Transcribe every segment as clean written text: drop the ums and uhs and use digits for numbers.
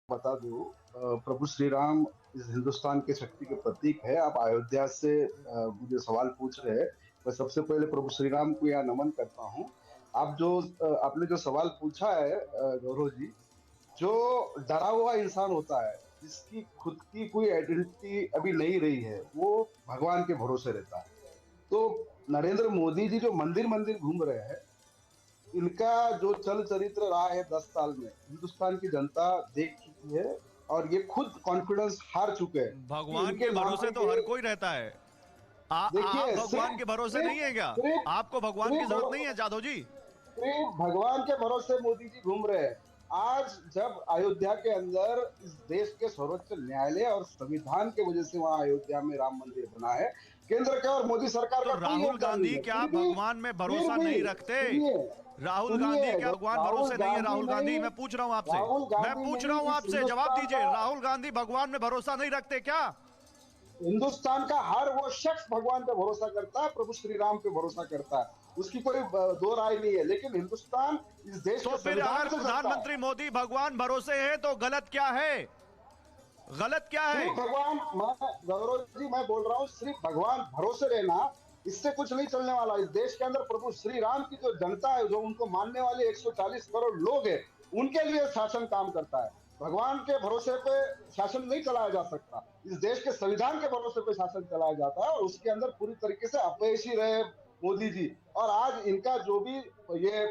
बता दूं, प्रभु श्री राम इस हिंदुस्तान के शक्ति के प्रतीक है। आप अयोध्या से मुझे सवाल पूछ रहे हैं। मैं सबसे पहले प्रभु श्री राम को यहाँ नमन करता हूँ। आपने जो सवाल पूछा है, गौरव जी, जो डरा हुआ इंसान होता है, जिसकी खुद की कोई आइडेंटिटी अभी नहीं रही है, वो भगवान के भरोसे रहता है। तो नरेंद्र मोदी जी जो मंदिर मंदिर घूम रहे हैं, इनका जो चल चरित्र रहा है 10 साल में, हिंदुस्तान की जनता देख चुकी है। और ये खुद कॉन्फिडेंस हार चुके हैं कि भगवान इनके के नाम भरोसे पे तो ये। हर कोई रहता है। आप देखिए, भगवान के भरोसे नहीं है क्या? आपको भगवान की जरूरत नहीं है जादव जी? सिर्फ भगवान के भरोसे मोदी जी घूम रहे हैं। आज जब अयोध्या के अंदर इस देश के सर्वोच्च न्यायालय और संविधान के वजह से वहां अयोध्या में राम मंदिर बना है, केंद्र का और मोदी सरकार तो का कोई राहुल योगदान नहीं गांधी है। क्या भगवान में भरोसा नहीं रखते? सुनिए, राहुल गांधी सुनिए, क्या भगवान राहुल भरोसे नहीं है? गांधी राहुल गांधी, नहीं, मैं पूछ रहा हूं आपसे, राहुल मैं गांधी पूछ रहा हूं नहीं, इस आपसे, जवाब हिंदुस्तान दीजिए। का राहुल गांधी भगवान में भरोसा नहीं रखते क्या? हर वो शख्स भगवान पे भरोसा करता है, प्रभु श्री राम पे भरोसा करता है। उसकी कोई दो राय नहीं है। लेकिन हिंदुस्तान इस देश तो के फिर संविधान अगर से चलता है। प्रधानमंत्री मोदी भगवान भरोसे है तो गलत क्या है? गलत क्या है? सिर्फ भगवान, मैं गौरव जी मैं बोल रहा हूँ, सिर्फ भगवान भरोसे रहना, इससे कुछ नहीं चलने वाला। इस देश के अंदर प्रभु श्री राम की जो जनता है, जो उनको मानने वाले 140 करोड़ लोग हैं, उनके लिए शासन काम करता है। भगवान के भरोसे पे शासन नहीं चलाया जा सकता। इस देश के संविधान के भरोसे पे शासन चलाया जाता है, और उसके अंदर पूरी तरीके से अपयशी रहे मोदी जी। और आज इनका जो भी ये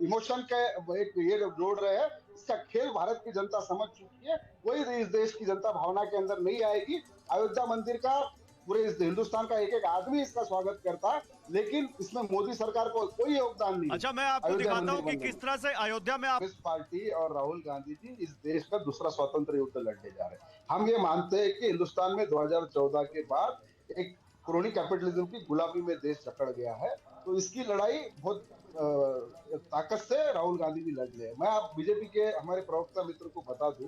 इमोशन के एक ये जोड़ रहे हैं, इसका खेल भारत की जनता समझ चुकी है। कोई इस देश की जनता भावना के अंदर नहीं आएगी। अयोध्या मंदिर का पूरे इस हिंदुस्तान का एक एक आदमी इसका स्वागत करता है, लेकिन इसमें मोदी सरकार को कोई योगदान नहीं है। अच्छा, मैं आपको अयोध्या दिखाता मंदिर हूं कि बनने में किस तरह से अयोध्या में आप कांग्रेस पार्टी और राहुल गांधी जी इस देश का दूसरा स्वतंत्र युद्ध लड़ने जा रहे हैं। हम ये मानते हैं कि हिंदुस्तान में 2014 के बाद एक क्रोनी कैपिटलिज्म की गुलामी में देश जकड़ गया है। तो इसकी लड़ाई बहुत ताकत से राहुल गांधी जी लड़ रहे हैं। मैं आप बीजेपी के हमारे प्रवक्ता मित्र को बता दूं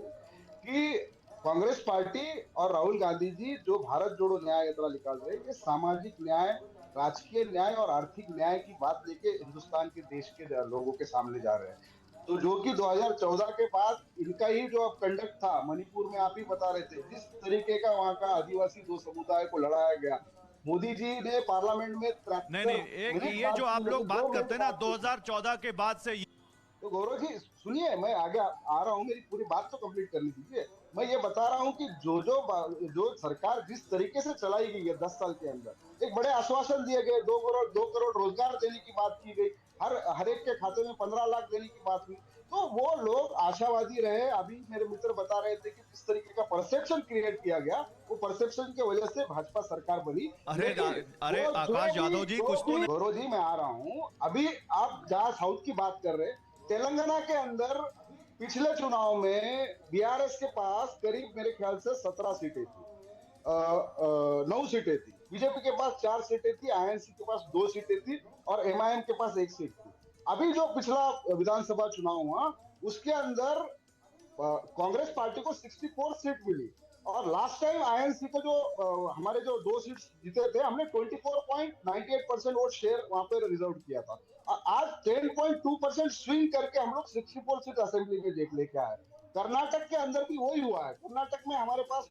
कि कांग्रेस पार्टी और राहुल गांधी जी जो भारत जोड़ो न्याय यात्रा निकाल रहे हैं, ये सामाजिक न्याय, राजकीय न्याय और आर्थिक न्याय की बात लेके हिंदुस्तान के देश के लोगों के सामने जा रहे हैं। तो जो कि 2014 के बाद इनका ही जो अब कंडक्ट था मणिपुर में, आप ही बता रहे थे, जिस तरीके का वहां का आदिवासी दो समुदाय को लड़ाया गया, मोदी जी ने पार्लियामेंट में नहीं 73 नहीं, एक मिनट ये बात जो की, आप लोग लेकिन बात 2 मिनट करते हैं ना बात की। 2014 के बाद से तो गौरव जी सुनिए, मैं आगे आ रहा हूँ, मेरी पूरी बात तो कंप्लीट करनी दीजिए। मैं ये बता रहा हूँ कि जो सरकार जिस तरीके से चलाई गई है 10 साल के अंदर, एक बड़े आश्वासन दिए गए, 2 करोड़ रोजगार देने की बात की गई, हर एक के खाते में 15 लाख देने की बात हुई। तो वो लोग आशावादी रहे। अभी मेरे मित्र बता रहे थे कि किस तरीके का परसेप्शन क्रिएट किया गया, वो परसेप्शन की वजह से भाजपा सरकार बनी। अरे लेकिन अरे आकाश यादव जी, कुछ तो नहीं। गौरव जी मैं आ रहा हूँ। अभी आप जहाँ साउथ की बात कर रहे हैं, तेलंगाना के अंदर पिछले चुनाव में बीआरएस के पास करीब मेरे ख्याल से 17 सीटें थी, 9 सीटें थी। बीजेपी के पास 4 सीटें थी, आईएनसी के पास 2 सीटें थी, और एमआईएम के पास 1 सीट थी। अभी जो पिछला विधानसभा चुनाव हुआ, उसके अंदर कांग्रेस पार्टी को 64 सीट मिली। और लास्ट टाइम आईएनसी को जो हमारे जो 2 सीट जीते थे, हमने 24.98% वोट शेयर वहां पर रिजर्व किया था। आज 10.2% स्विंग करके हम लोग 64 सीट असेंबली में देख लेके आए। कर्नाटक के अंदर भी वही हुआ है। कर्नाटक में हमारे पास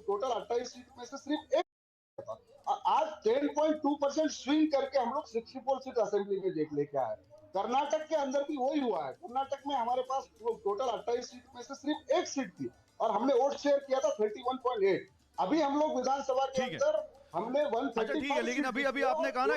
टोटल 28 सीट में से सिर्फ एक था। आज 10.2% स्विंग करके हम लोग 64 सीट असेंबली में देख लेके आए। कर्नाटक के अंदर भी वही हुआ है। कर्नाटक में हमारे पास टोटल 28 सीट में से सिर्फ एक सीट थी, और हमने वोट शेयर किया था 31.8। अभी हम लोग विधानसभा के ठीक है, अंदर हमने अच्छा ठीक है, 135 लेकिन सीट अभी जीती अभी है, आपने और कहा ना